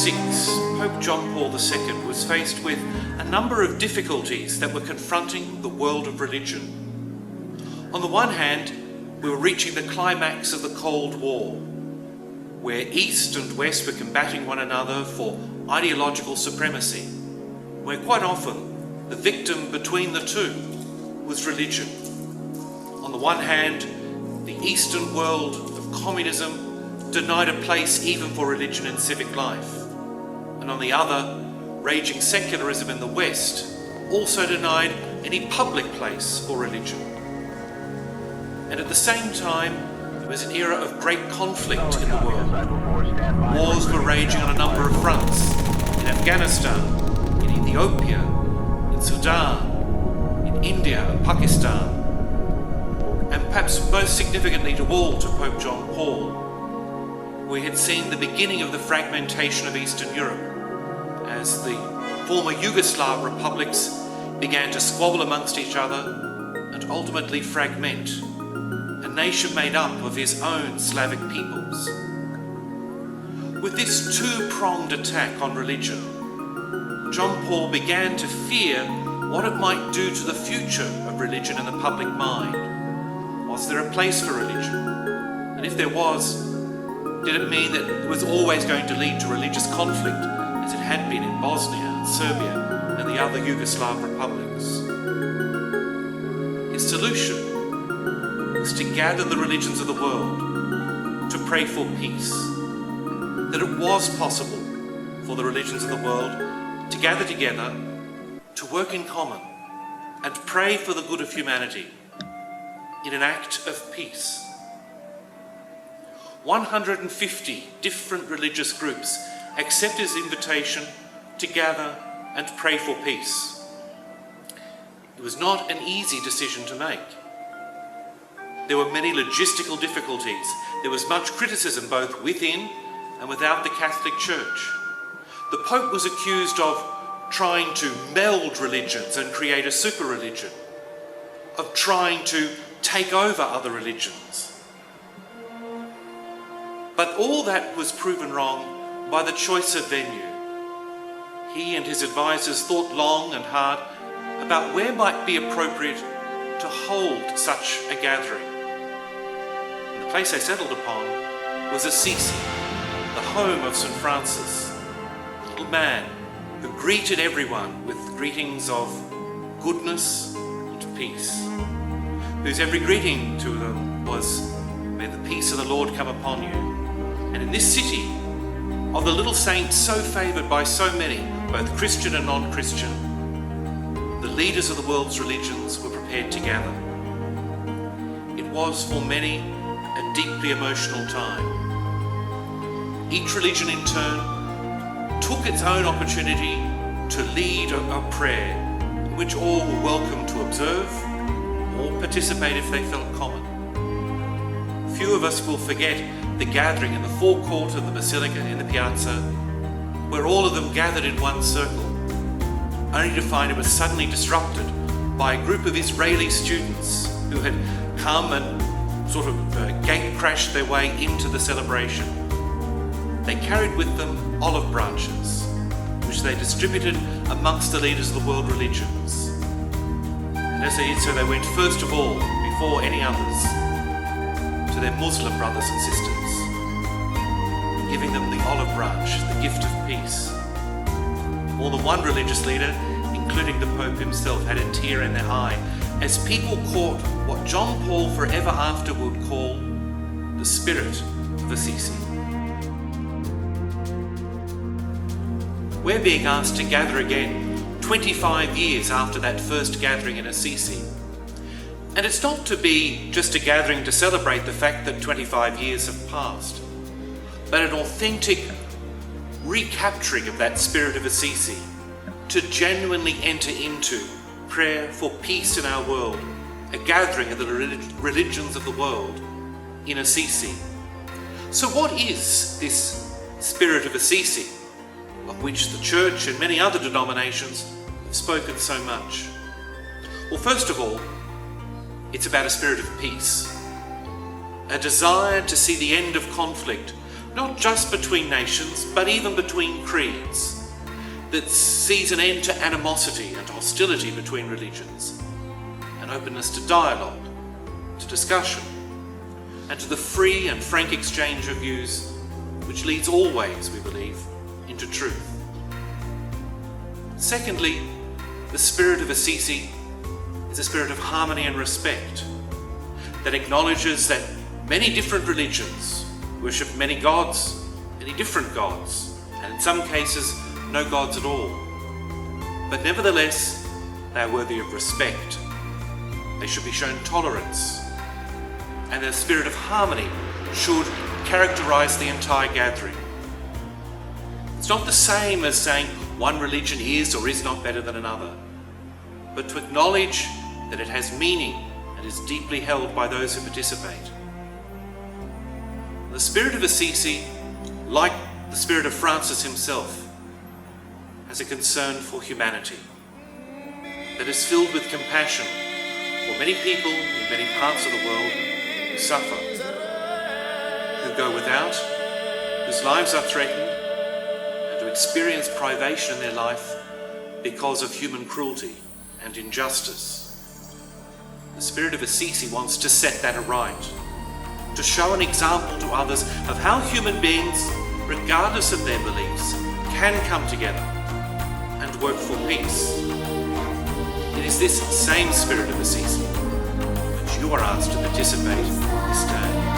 VI, Pope John Paul II was faced with a number of difficulties that were confronting the world of religion. On the one hand, we were reaching the climax of the Cold War, where East and West were combating one another for ideological supremacy, where quite often the victim between the two was religion. On the one hand, the Eastern world of communism denied a place even for religion in civic life. And on the other, raging secularism in the West also denied any public place for religion. And at the same time, it was an era of great conflict in the world. Wars were raging on a number of fronts: in Afghanistan, in Ethiopia, in Sudan, in India and Pakistan. And perhaps most significantly to all, to Pope John Paul, we had seen the beginning of the fragmentation of Eastern Europe as the former Yugoslav republics began to squabble amongst each other and ultimately fragment a nation made up of his own Slavic peoples. With this two-pronged attack on religion, John Paul began to fear what it might do to the future of religion in the public mind. Was there a place for religion? And if there was, did it mean that it was always going to lead to religious conflict, as it had been in Bosnia and Serbia and the other Yugoslav republics? His solution was to gather the religions of the world to pray for peace, that it was possible for the religions of the world to gather together, to work in common, and pray for the good of humanity in an act of peace. 150 different religious groups accepted his invitation to gather and pray for peace. It was not an easy decision to make. There were many logistical difficulties. There was much criticism both within and without the Catholic Church. The Pope was accused of trying to meld religions and create a super-religion, of trying to take over other religions. But all that was proven wrong by the choice of venue. He and his advisors thought long and hard about where might be appropriate to hold such a gathering. And the place they settled upon was Assisi, the home of St. Francis, a little man who greeted everyone with greetings of goodness and peace, whose every greeting to them was, "May the peace of the Lord come upon you." And in this city, of the little saints so favoured by so many, both Christian and non-Christian, the leaders of the world's religions were prepared to gather. It was for many a deeply emotional time. Each religion in turn took its own opportunity to lead a prayer in which all were welcome to observe or participate if they felt common. Few of us will forget the gathering in the Forecourt of the Basilica in the piazza, where all of them gathered in one circle, only to find it was suddenly disrupted by a group of Israeli students who had come and sort of gate crashed their way into the celebration. They carried with them olive branches, which they distributed amongst the leaders of the world religions. And as they did so, they went first of all, before any others, to their Muslim brothers and sisters, giving them the olive branch, the gift of peace. More than one religious leader, including the Pope himself, had a tear in their eye as people caught what John Paul forever after would call the spirit of Assisi. We're being asked to gather again 25 years after that first gathering in Assisi. And it's not to be just a gathering to celebrate the fact that 25 years have passed, but an authentic recapturing of that spirit of Assisi, to genuinely enter into prayer for peace in our world, a gathering of the religions of the world in Assisi. So what is this spirit of Assisi, of which the Church and many other denominations have spoken so much? Well, first of all, it's about a spirit of peace, a desire to see the end of conflict not just between nations, but even between creeds, that sees an end to animosity and hostility between religions, an openness to dialogue, to discussion, and to the free and frank exchange of views, which leads always, we believe, into truth. Secondly, the spirit of Assisi is a spirit of harmony and respect that acknowledges that many different religions worship many gods, many different gods, and in some cases, no gods at all. But nevertheless, they are worthy of respect. They should be shown tolerance, and the spirit of harmony should characterize the entire gathering. It's not the same as saying one religion is or is not better than another, but to acknowledge that it has meaning and is deeply held by those who participate. The spirit of Assisi, like the spirit of Francis himself, has a concern for humanity that is filled with compassion for many people in many parts of the world who suffer, who go without, whose lives are threatened, and who experience privation in their life because of human cruelty and injustice. The spirit of Assisi wants to set that aright, to show an example to others of how human beings, regardless of their beliefs, can come together and work for peace. It is this same spirit of Assisi which you are asked to participate this day.